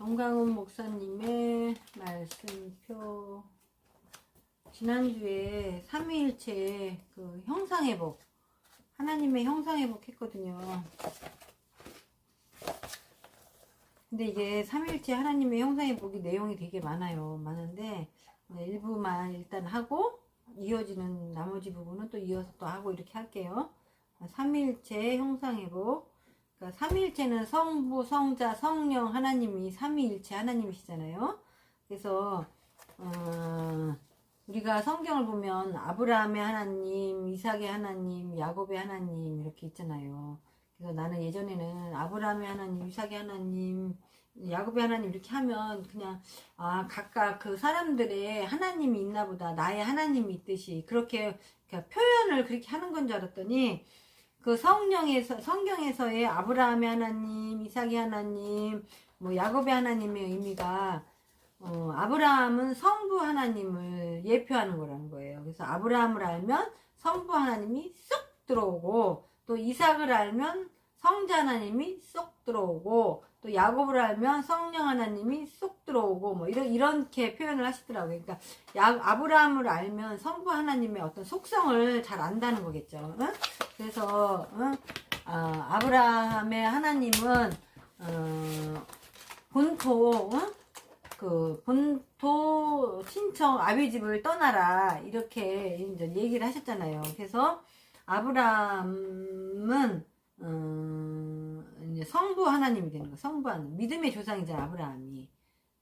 정강훈 목사님의 말씀표. 지난주에 삼위일체 그 형상회복, 하나님의 형상회복 했거든요. 근데 이게 삼위일체 하나님의 형상회복이 내용이 되게 많은데 일부만 일단 하고 이어지는 나머지 부분은 또 이어서 또 하고 이렇게 할게요. 삼위일체 형상회복. 그러니까 삼위일체는 성부, 성자, 성령 하나님이 삼위일체 하나님이시잖아요. 그래서 우리가 성경을 보면 아브라함의 하나님, 이삭의 하나님, 야곱의 하나님 이렇게 있잖아요. 그래서 나는 예전에는 아브라함의 하나님, 이삭의 하나님, 야곱의 하나님 이렇게 하면 그냥 각각 그 사람들의 하나님이 있나 보다, 나의 하나님이 있듯이 그렇게 표현을 그렇게 하는 건 줄 알았더니 그 성경에서의 아브라함의 하나님, 이삭의 하나님, 뭐 야곱의 하나님의 의미가 아브라함은 성부 하나님을 예표하는 거라는 거예요. 그래서 아브라함을 알면 성부 하나님이 쏙 들어오고, 또 이삭을 알면 성자 하나님이 쏙 들어오고, 또 야곱을 알면 성령 하나님이 쏙 들어오고, 뭐 이렇게 표현을 하시더라고요. 그러니까 아브라함을 알면 성부 하나님의 어떤 속성을 잘 안다는 거겠죠. 응? 그래서 아브라함의 하나님은 본토, 본토 친척 아비 집을 떠나라 이렇게 이제 얘기를 하셨잖아요. 그래서 아브라함은 이제 성부 하나님이 되는 거예요. 성부 하나님, 믿음의 조상이잖아 아브라함이.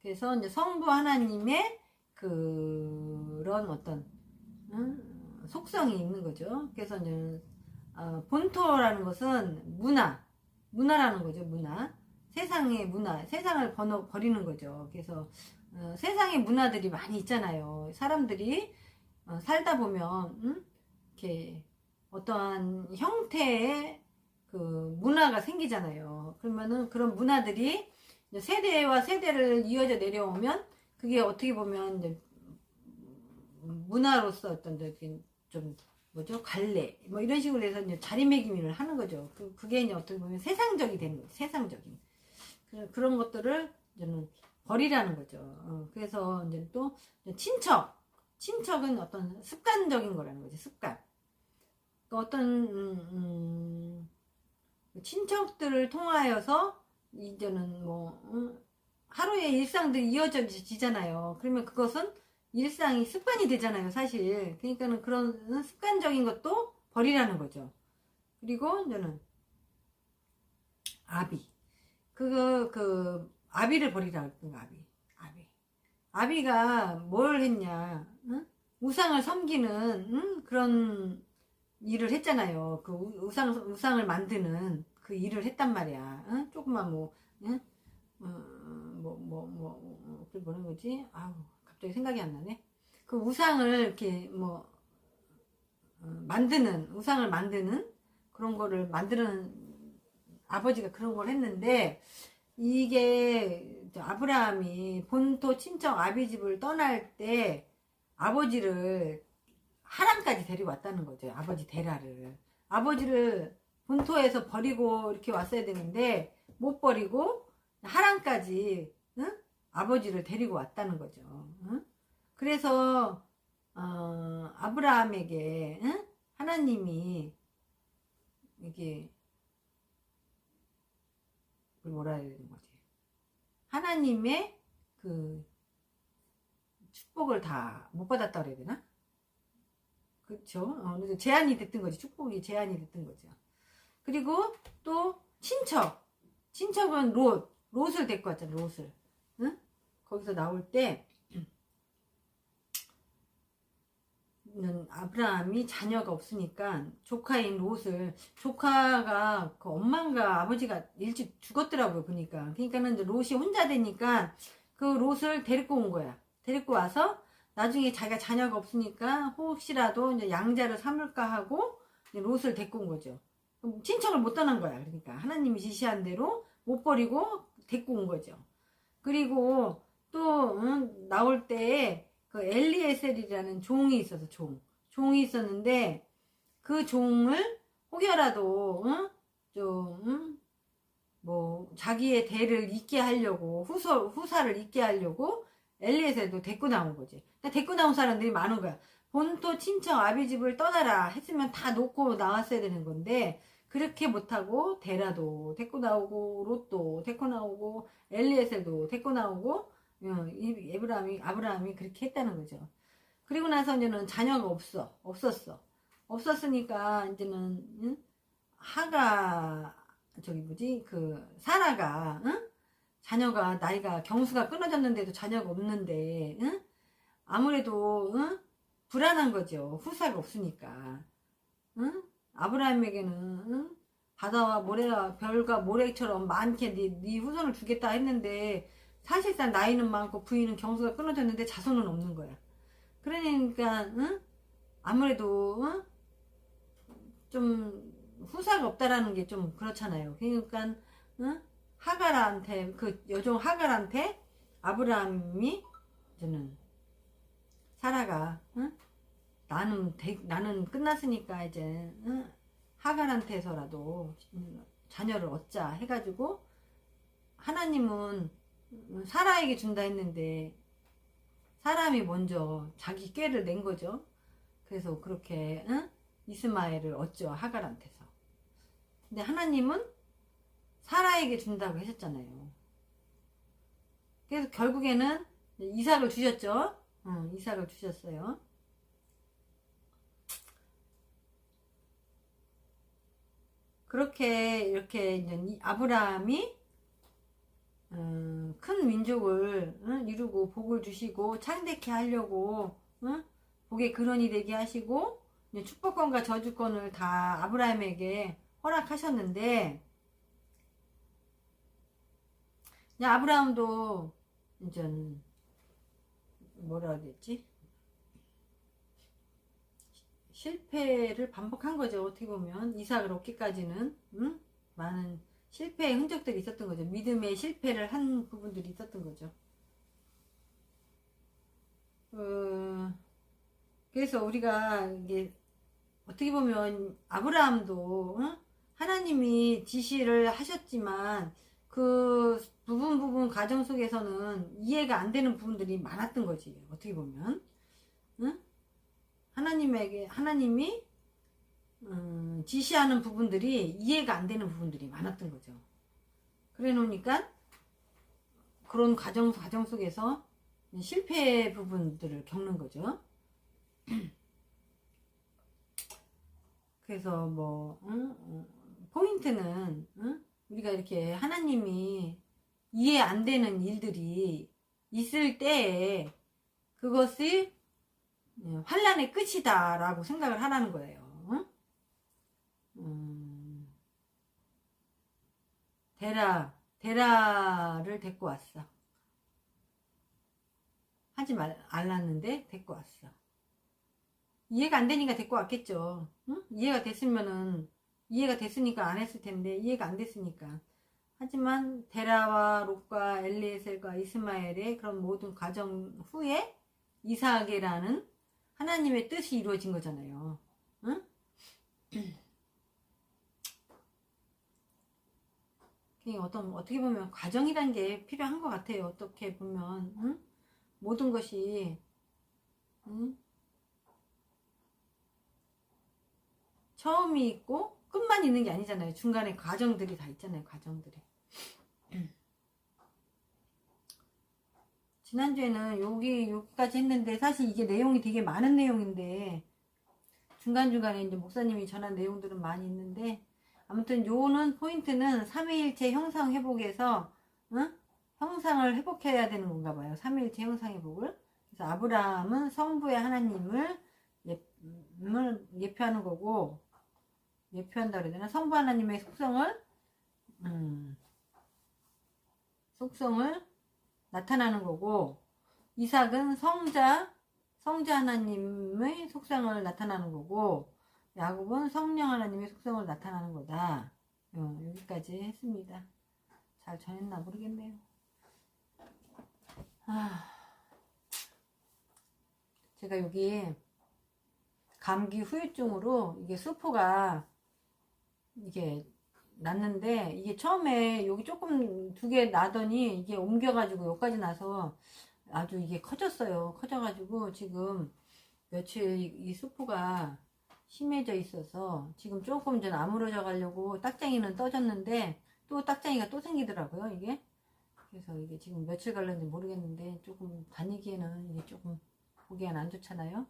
그래서 이제 성부 하나님의 그런 어떤 속성이 있는 거죠. 그래서 이제 본토라는 것은 문화라는 거죠. 문화, 세상의 문화, 세상을 버리는 거죠. 그래서 세상의 문화들이 많이 있잖아요. 사람들이 살다 보면 이렇게 어떠한 형태의 그 문화가 생기잖아요. 그러면은 그런 문화들이 세대와 세대를 이어져 내려오면 그게 어떻게 보면 이제 문화로서 어떤 좀 뭐죠? 관례 뭐 이런 식으로 해서 이제 자리매김을 하는 거죠. 그게 이제 어떻게 보면 세상적이 되는 거죠. 세상적인 그런 것들을 이제는 버리라는 거죠. 그래서 이제 또 친척은 어떤 습관적인 거라는 거죠. 습관. 또 어떤 친척들을 통하여서 이제는 뭐 하루의 일상들이 이어지잖아요. 그러면 그것은 일상이 습관이 되잖아요, 사실. 그러니까는 그런 습관적인 것도 버리라는 거죠. 그리고 이제는 아비. 아비를 버리라고 했던 거, 아비가 뭘 했냐, 응? 우상을 섬기는, 그런 일을 했잖아요. 그 우상을 만드는 그 일을 했단 말이야. 응? 조금만 응? 그 뭐라는 거지? 갑자기 생각이 안 나네. 그 우상을 이렇게 우상을 만드는 그런 거를 만드는 아버지가 그런 걸 했는데, 이게 아브라함이 본토 친척 아비집을 떠날 때 아버지를 하란까지 데리고 왔다는 거죠. 아버지 데라를. 아버지를 본토에서 버리고 이렇게 왔어야 되는데 못 버리고 하란까지 아버지를 데리고 왔다는 거죠. 그래서 아브라함에게 하나님이 이게 뭐라 해야 되는 거지? 하나님의 그 축복을 다 못 받았다 그래야 되나? 그렇죠? 그래서 제한이 됐던 거지. 축복이 제한이 됐던 거죠. 그리고 또 친척은 롯을 데리고 왔잖아. 롯을. 응? 거기서 나올 때 아브라함이 자녀가 없으니까 조카인 롯을, 조카가 그 엄마인가 아버지가 일찍 죽었더라고요, 보니까. 그러니까는 이제 롯이 혼자 되니까 그 롯을 데리고 온 거야. 데리고 와서 나중에 자기가 자녀가 없으니까 혹시라도 이제 양자를 삼을까 하고 롯을 데리고 온 거죠. 친척을 못 떠난 거야. 그러니까 하나님이 지시한 대로 못 버리고 데리고 온 거죠. 그리고 또 나올 때 그 엘리에셀이라는 종이 있어서 종이 있었는데 그 종을 혹여라도 뭐 자기의 대를 잇게 하려고 후사를 잇게 하려고 엘리에셀도 데리고 나온 거지. 데리고 나온 사람들이 많은 거야. 본토 친척 아비집을 떠나라 했으면 다 놓고 나왔어야 되는 건데 그렇게 못하고 데라도 데리고 나오고 롯도 데리고 나오고 엘리에셀도 데리고 나오고 아브라함이 그렇게 했다는 거죠. 그리고 나서 이제는 자녀가 없었어. 없었으니까 이제는 응? 하가 저기 뭐지 그 사라가 응? 자녀가 나이가 경수가 끊어졌는데도 자녀가 없는데 응? 아무래도 응? 불안한 거죠. 후사가 없으니까. 응? 아브라함에게는 응? 바다와 모래와 별과 모래처럼 많게 네 후손을 주겠다 했는데 사실상 나이는 많고 부인은 경수가 끊어졌는데 자손은 없는 거야. 그러니까 응? 아무래도 응? 좀 후사가 없다라는 게 좀 그렇잖아요. 그러니까 응? 하갈한테 그 여종 하갈한테 아브라함이 저는 사라가 응? 나는 끝났으니까 이제 응? 하갈한테서라도 자녀를 얻자 해가지고 하나님은 사라에게 준다 했는데 사람이 먼저 자기 꾀를 낸 거죠. 그래서 그렇게 응? 이스마엘을 얻죠. 하갈한테서. 근데 하나님은 사라에게 준다고 하셨잖아요. 그래서 결국에는 이삭을 주셨죠. 이삭을 주셨어요. 그렇게 이렇게 이제 아브라함이 큰 민족을 이루고 복을 주시고 창대케 하려고 복의 근원이 되게 하시고 축복권과 저주권을 다 아브라함에게 허락하셨는데 아브라함도 이제 뭐라 해야 되지? 실패를 반복한 거죠. 어떻게 보면 이삭을 얻기까지는 많은 실패의 흔적들이 있었던 거죠. 믿음의 실패를 한 부분들이 있었던 거죠. 그래서 우리가 이게 어떻게 보면 아브라함도 하나님이 지시를 하셨지만 그 부분 과정 속에서는 이해가 안 되는 부분들이 많았던 거지. 어떻게 보면 하나님이 지시하는 부분들이 이해가 안 되는 부분들이 많았던 거죠. 그래 놓으니까 그런 과정 속에서 실패 부분들을 겪는 거죠. 그래서 뭐 포인트는 우리가 이렇게 하나님이 이해 안 되는 일들이 있을 때에 그것이 환란의 끝이다 라고 생각을 하라는 거예요. 데라를 데리고 왔어. 하지 말랐는데 데리고 왔어. 이해가 안 되니까 데리고 왔겠죠. 응? 이해가 됐으니까 안 했을 텐데 이해가 안 됐으니까. 하지만 데라와 롯과 엘리에셀과 이스마엘의 그런 모든 과정 후에 이삭이라는 하나님의 뜻이 이루어진 거잖아요. 응? 어떻게 보면 과정이란 게 필요한 것 같아요. 어떻게 보면 응? 모든 것이 응? 처음이 있고 끝만 있는 게 아니잖아요. 중간에 과정들이 다 있잖아요. 과정들이. 지난주에는 여기까지 했는데 사실 이게 내용이 되게 많은 내용인데 중간중간에 이제 목사님이 전한 내용들은 많이 있는데 아무튼 요는 포인트는 삼위일체 형상 회복에서 형상을 회복해야 되는 건가 봐요. 삼위일체 형상 회복을. 그래서 아브라함은 성부의 하나님을 예표하는 거고 예표한다 그래야 되나? 성부 하나님의 속성을 나타나는 거고 이삭은 성자 하나님의 속성을 나타나는 거고 야곱은 성령 하나님의 속성을 나타나는 거다. 여기까지 했습니다. 잘 전했나 모르겠네요. 제가 여기 감기 후유증으로 이게 수포가 이게 났는데 이게 처음에 여기 조금 두 개 나더니 이게 옮겨가지고 여기까지 나서 아주 이게 커졌어요. 커져가지고 지금 며칠 이 수포가 심해져 있어서 지금 조금 전 아물어져 가려고 딱쟁이는 떠졌는데 또 딱쟁이가 또 생기더라고요 이게. 그래서 이게 지금 며칠 갈는지 모르겠는데 조금 다니기에는 이게 조금 보기엔 안 좋잖아요.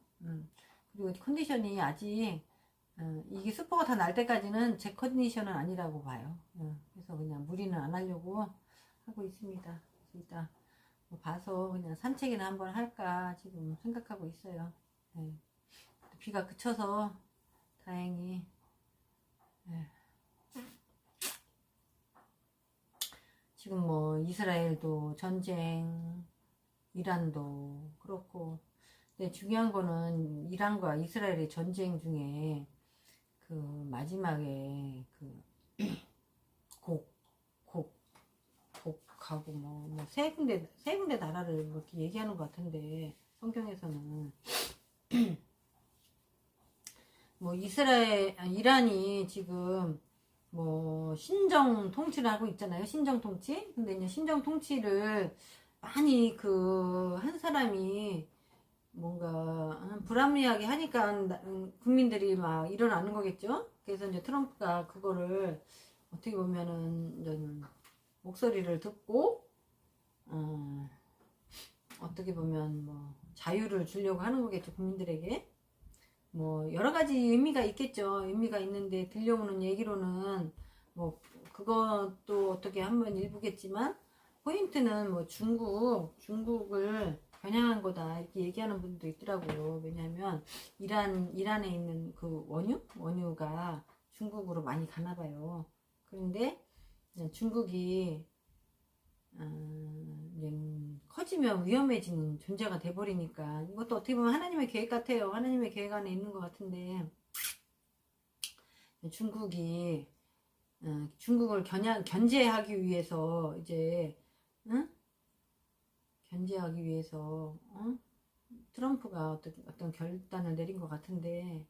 그리고 컨디션이 아직 이게 수포가 다 날 때까지는 제 컨디션은 아니라고 봐요. 그래서 그냥 무리는 안 하려고 하고 있습니다. 그래서 일단 뭐 봐서 그냥 산책이나 한번 할까 지금 생각하고 있어요. 네. 비가 그쳐서 다행히. 네. 지금 뭐 이스라엘도 전쟁, 이란도 그렇고, 근데 중요한 거는 이란과 이스라엘의 전쟁 중에 그 마지막에 그 곡하고 뭐 세 군데 나라를 뭐 이렇게 얘기하는 것 같은데 성경에서는 뭐 이란이 지금 뭐 신정 통치를 하고 있잖아요. 신정 통치. 근데 이제 신정 통치를 많이 그 한 사람이 뭔가 불합리하게 하니까 국민들이 막 일어나는 거겠죠. 그래서 이제 트럼프가 그거를 어떻게 보면은 이제 목소리를 듣고 어떻게 보면 뭐 자유를 주려고 하는 거겠죠, 국민들에게. 뭐 여러 가지 의미가 있겠죠. 의미가 있는데 들려오는 얘기로는 뭐 그것도 어떻게 한번 일부겠지만 포인트는 뭐 중국을 겨냥한 거다 이렇게 얘기하는 분도 있더라고요. 왜냐하면 이란에 있는 그 원유가 중국으로 많이 가나 봐요. 그런데 중국이 커지면 위험해지는 존재가 돼버리니까 이것도 어떻게 보면 하나님의 계획 같아요. 하나님의 계획 안에 있는 것 같은데 중국을 견제하기 위해서 이제 견제하기 위해서 트럼프가 어떤 결단을 내린 것 같은데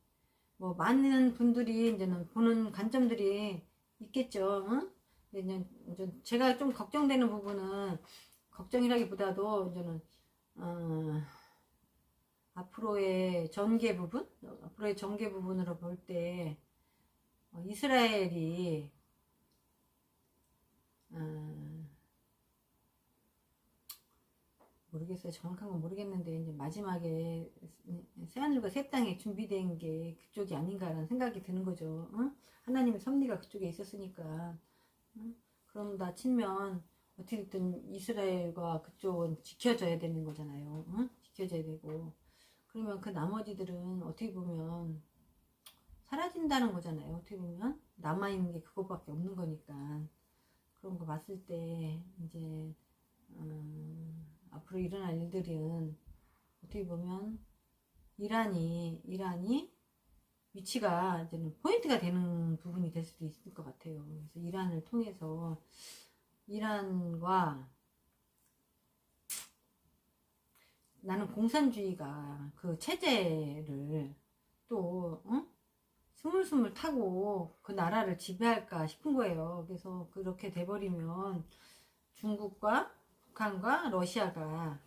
뭐 많은 분들이 이제는 보는 관점들이 있겠죠. 근데 이제 제가 좀 걱정되는 부분은 걱정이라기보다도 이제는 앞으로의 전개 부분으로 볼 때 이스라엘이 모르겠어요. 정확한 건 모르겠는데 이제 마지막에 새하늘과 새 땅에 준비된 게 그쪽이 아닌가라는 생각이 드는 거죠. 하나님의 섭리가 그쪽에 있었으니까. 그런다 치면 어떻게든 이스라엘과 그쪽은 지켜져야 되는 거잖아요. 지켜져야 되고 그러면 그 나머지들은 어떻게 보면 사라진다는 거잖아요. 어떻게 보면 남아있는 게 그것밖에 없는 거니까. 그런 거 봤을 때 이제 앞으로 일어날 일들은 어떻게 보면 이란이 위치가 이제는 포인트가 되는 부분이 될 수도 있을 것 같아요. 그래서 이란을 통해서 이란과 나는 공산주의가 그 체제를 또 스물스물 타고 그 나라를 지배할까 싶은 거예요. 그래서 그렇게 돼버리면 중국과 북한과 러시아가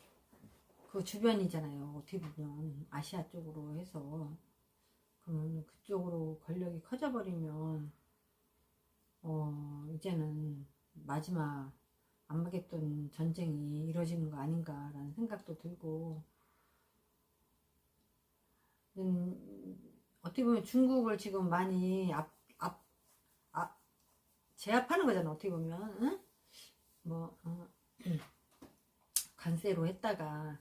그 주변이잖아요. 어떻게 보면 아시아 쪽으로 해서 그러면 그쪽으로 권력이 커져버리면 이제는 마지막 아마겟돈 전쟁이 이루어지는 거 아닌가라는 생각도 들고 어떻게 보면 중국을 지금 많이 제압하는 거잖아. 어떻게 보면 뭐 관세로 했다가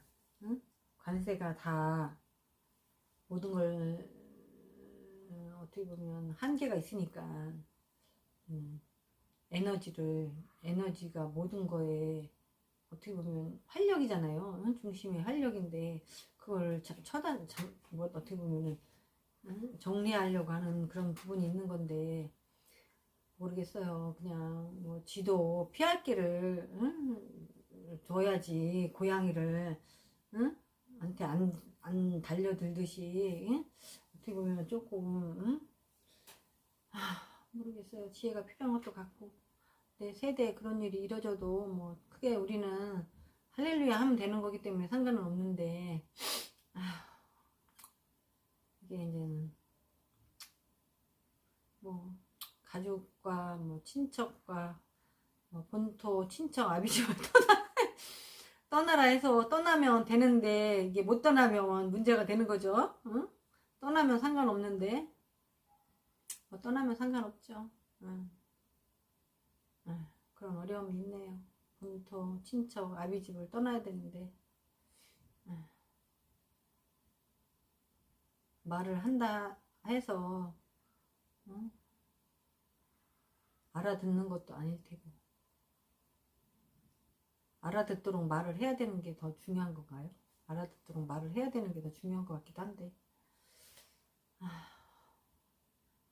관세가 다 모든 걸 어떻게 보면 한계가 있으니까 에너지가 모든 거에 어떻게 보면 활력이잖아요. 중심이 활력인데 그걸 뭐 어떻게 보면 정리하려고 하는 그런 부분이 있는 건데 모르겠어요. 그냥 뭐 지도 피할 길을 둬야지 고양이를 한테 안 달려들듯이 어떻게 보면 조금 모르겠어요. 지혜가 필요한 것도 같고. 내 세대에 그런 일이 이뤄져도 뭐 크게 우리는 할렐루야 하면 되는 거기 때문에 상관은 없는데, 이게 이제는 뭐 가족과 뭐 친척과 뭐 본토 친척 아비집을 떠나라 해서 떠나면 되는데 이게 못 떠나면 문제가 되는 거죠. 응? 떠나면 상관없는데 뭐 떠나면 상관없죠. 응. 응. 그런 어려움이 있네요. 본토 친척 아비집을 떠나야 되는데 응. 말을 한다 해서 응? 알아듣는 것도 아닐 테고 알아듣도록 말을 해야 되는 게 더 중요한 건가요? 알아듣도록 말을 해야 되는 게 더 중요한 것 같기도 한데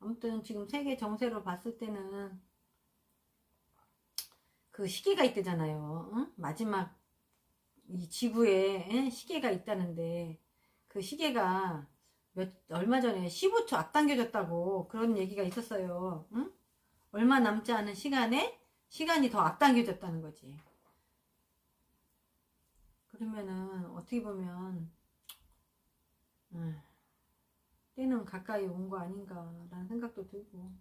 아무튼 지금 세계 정세로 봤을 때는 그 시계가 있대잖아요. 응? 마지막 이 지구에 시계가 있다는데 그 시계가 얼마 전에 15초 앞당겨졌다고 그런 얘기가 있었어요. 응? 얼마 남지 않은 시간에 시간이 더 앞당겨졌다는 거지. 그러면은 어떻게 보면 때는 가까이 온 거 아닌가라는 생각도 들고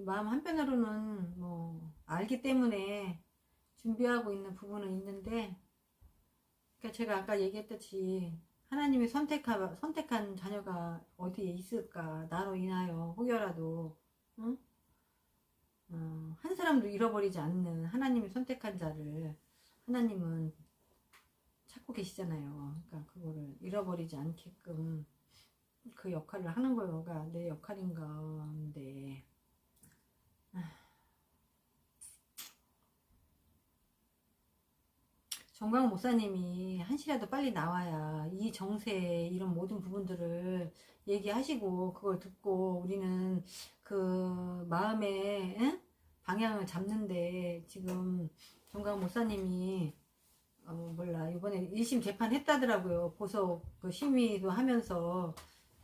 마음 한편으로는 뭐 알기 때문에 준비하고 있는 부분은 있는데 그러니까 제가 아까 얘기했듯이 하나님이 선택한 자녀가 어디에 있을까 나로 인하여 혹여라도 응? 한 사람도 잃어버리지 않는 하나님이 선택한 자를 하나님은 찾고 계시잖아요. 그러니까 그거를 잃어버리지 않게끔 그 역할을 하는 거가 내 역할인 건데 정광 목사님이 한시라도 빨리 나와야 이 정세 이런 모든 부분들을 얘기하시고 그걸 듣고 우리는 그 마음의 방향을 잡는데 지금 정광 목사님이 몰라 이번에 1심 재판했다더라고요. 보석 그 심의도 하면서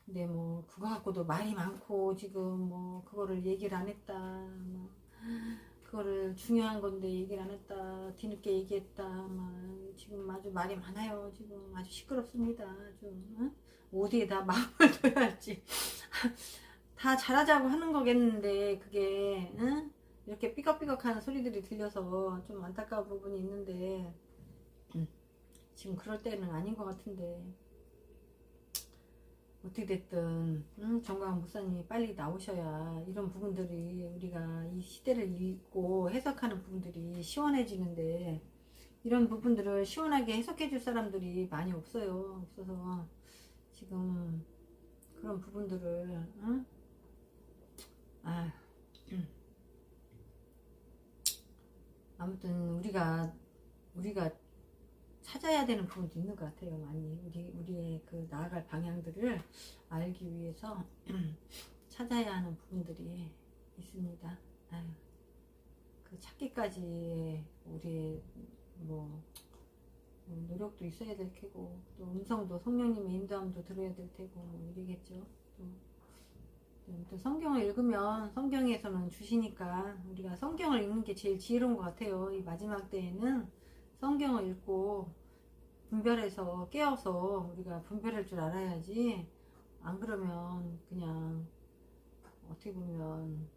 근데 뭐 그거 갖고도 말이 많고 지금 뭐 그거를 얘기를 안 했다 뭐 그거를 중요한 건데 얘기를 안 했다 뒤늦게 얘기했다 막 지금 아주 말이 많아요. 지금 아주 시끄럽습니다. 아주 응? 어디에다 마음을 둬야 할지 다 잘하자고 하는 거겠는데 그게 응? 이렇게 삐걱삐걱하는 소리들이 들려서 좀 안타까운 부분이 있는데 지금 그럴 때는 아닌 것 같은데 어떻게 됐든 정광 목사님이 빨리 나오셔야 이런 부분들이 우리가 이 시대를 읽고 해석하는 부분들이 시원해지는데 이런 부분들을 시원하게 해석해 줄 사람들이 많이 없어요. 없어서 지금 그런 부분들을 아무튼 우리가 찾아야 되는 부분도 있는 것 같아요. 많이 우리의 그 나아갈 방향들을 알기 위해서 찾아야 하는 부분들이 있습니다. 아유, 그 찾기까지 우리의 뭐 노력도 있어야 될 테고 또 음성도 성령님의 인도함도 들어야 될 테고 뭐 이러겠죠. 또 성경을 읽으면 성경에서는 주시니까 우리가 성경을 읽는 게 제일 지혜로운 것 같아요. 이 마지막 때에는 성경을 읽고 분별해서 깨어서 우리가 분별할 줄 알아야지 안 그러면 그냥 어떻게 보면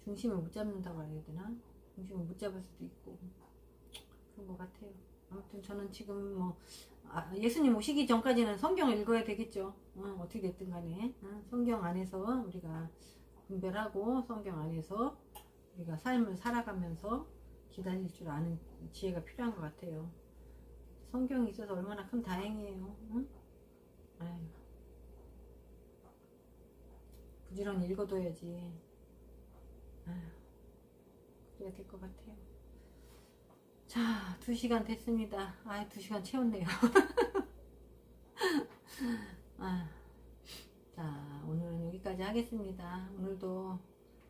중심을 못 잡는다고 해야 되나? 중심을 못 잡을 수도 있고 그런 것 같아요. 아무튼 저는 지금 뭐 예수님 오시기 전까지는 성경을 읽어야 되겠죠. 어떻게 됐든 간에 성경 안에서 우리가 분별하고 성경 안에서 우리가 삶을 살아가면서 기다릴 줄 아는 지혜가 필요한 것 같아요. 성경이 있어서 얼마나 큰 다행이에요. 응? 아유, 부지런히 읽어둬야지. 아유, 그래야 될 것 같아요. 자, 2시간 됐습니다. 2시간 채웠네요. 자, 오늘은 여기까지 하겠습니다. 오늘도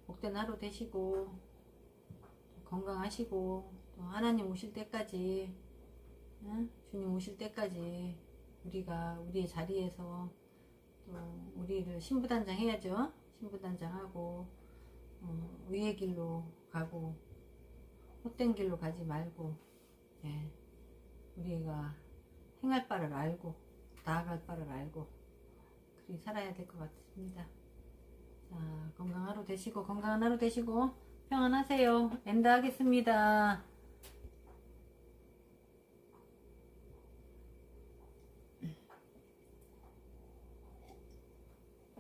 복된 하루 되시고 건강하시고 또 하나님 오실 때까지 주님 오실 때까지 우리가 우리의 자리에서 또 우리를 신부단장 해야죠. 신부단장하고 의의 길로 가고 헛된 길로 가지 말고, 예, 우리가 행할 바를 알고 나아갈 바를 알고 그렇게 살아야 될 것 같습니다. 자, 건강한 하루 되시고 평안하세요. 엔드 하겠습니다.